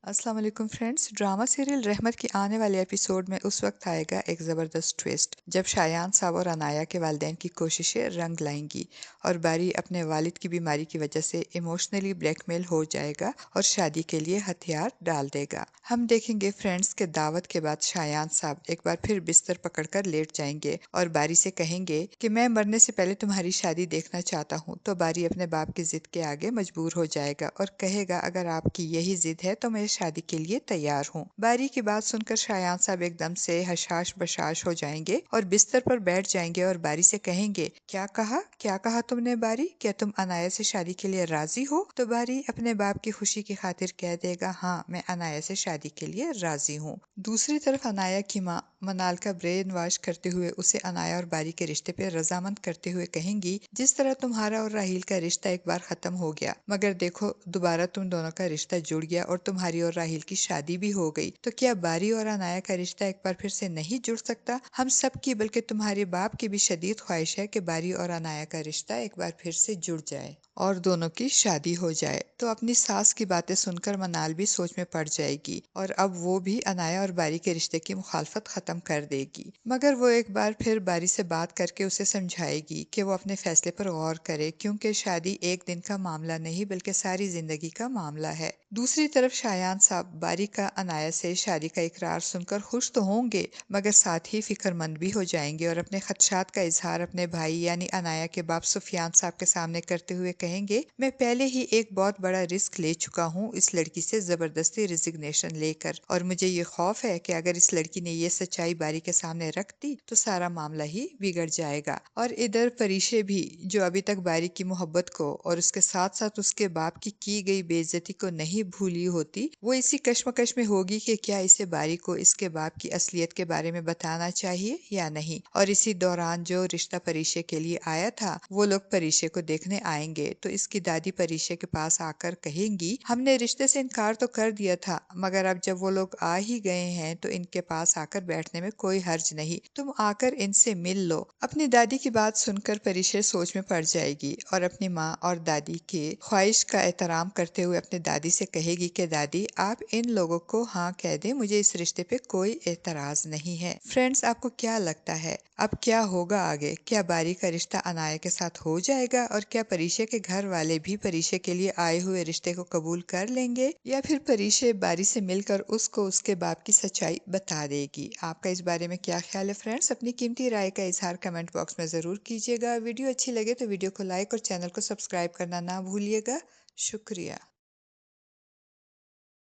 अस्सलाम वालेकुम friends. Drama serial रहमत की आने वाले एपिसोड में उस वक्त आएगा एक ज़बरदस्त ट्विस्ट जब शायान साहब और अनाया के वालिदैन की कोशिशें रंग लाएंगी और बारी अपने वालिद की बीमारी की वजह से इमोशनली ब्लैकमेल हो जाएगा और शादी के लिए हथियार डाल देगा। हम देखेंगे फ्रेंड्स के दावत के बाद शायान साहब एक बार फिर बिस्तर पकड़कर लेट जाएंगे और बारी से कहेंगे कि मैं मरने से पहले तुम्हारी शादी देखना चाहता हूँ। तो बारी अपने बाप की जिद के आगे मजबूर हो जाएगा और कहेगा अगर आपकी यही जिद है तो मैं शादी के लिए तैयार हूँ। बारी की बात सुनकर शायान साहब एकदम से हशाश बशाश हो जाएंगे और बिस्तर पर बैठ जाएंगे और बारी से कहेंगे क्या कहा तुमने बारी? क्या तुम अनाया से शादी के लिए राजी हो? तो बारी अपने बाप की खुशी की खातिर कह देगा हाँ, मैं अनाया से शादी के लिए राजी हूँ। दूसरी तरफ अनाया की माँ मनाल का ब्रेन वॉश करते हुए उसे अनाया और बारी के रिश्ते पे रजामंद करते हुए कहेंगी जिस तरह तुम्हारा और राहील का रिश्ता एक बार खत्म हो गया, मगर देखो दोबारा तुम दोनों का रिश्ता जुड़ गया और तुम्हारी और राहील की शादी भी हो गई, तो क्या बारी और अनाया का रिश्ता एक बार फिर से नहीं जुड़ सकता? हम सब की बल्कि तुम्हारे बाप की भी शदीद ख्वाहिश है कि बारी और अनाया का रिश्ता एक बार फिर से जुड़ जाए और दोनों की शादी हो जाए। तो अपनी सास की बातें सुनकर मनाल भी सोच में पड़ जाएगी और अब वो भी अनाया और बारी के रिश्ते की मुखालफत खत्म कर देगी, मगर वो एक बार फिर बारी से बात करके उसे समझाएगी कि वो अपने फैसले पर गौर करे, क्योंकि शादी एक दिन का मामला नहीं बल्कि सारी जिंदगी का मामला है। दूसरी तरफ शायान साहब बारी का अनाया से शादी का इकरार सुनकर खुश तो होंगे, मगर साथ ही फिक्रमंद भी हो जाएंगे और अपने खदशात का इजहार अपने भाई यानी अनाया के बाप सुफियान साहब के सामने करते हुए कहेंगे मैं पहले ही एक बहुत बड़ा रिस्क ले चुका हूँ इस लड़की से जबरदस्ती रिजिग्नेशन लेकर, और मुझे ये खौफ है कि अगर इस लड़की ने ये सच्चाई बारी के सामने रख दी तो सारा मामला ही बिगड़ जाएगा। और इधर परीशे भी जो अभी तक बारी की मोहब्बत को और उसके साथ साथ उसके बाप की गई बेइज्जती को नहीं भूली होती, वो इसी कश्मकश में होगी कि क्या इसे बारी को इसके बाप की असलियत के बारे में बताना चाहिए या नहीं। और इसी दौरान जो रिश्ता परीशे के लिए आया था वो लोग परीशे को देखने आएंगे, तो इसकी दादी परीशे के पास आकर कहेंगी हमने रिश्ते से इनकार तो कर दिया था, मगर अब जब वो लोग आ ही गए हैं तो इनके पास आकर बैठने में कोई हर्ज नहीं, तुम आकर इनसे मिल लो। अपनी दादी की बात सुनकर परीशे सोच में पड़ जाएगी और अपनी माँ और दादी के ख्वाहिश का एहतराम करते हुए अपनी दादी से कहेगी कि दादी आप इन लोगों को हाँ कह दें, मुझे इस रिश्ते पे कोई एतराज नहीं है। फ्रेंड्स, आपको क्या लगता है अब क्या होगा आगे? क्या बारी का रिश्ता अनाया के साथ हो जाएगा और क्या परीशे के घर वाले भी परीशे के लिए आए हुए रिश्ते को कबूल कर लेंगे, या फिर परीशे बारी से मिलकर उसको उसके बाप की सच्चाई बता देगी? आपका इस बारे में क्या ख्याल है फ्रेंड्स? अपनी कीमती राय का इजहार कमेंट बॉक्स में जरूर कीजिएगा। वीडियो अच्छी लगे तो वीडियो को लाइक और चैनल को सब्सक्राइब करना ना भूलिएगा। शुक्रिया।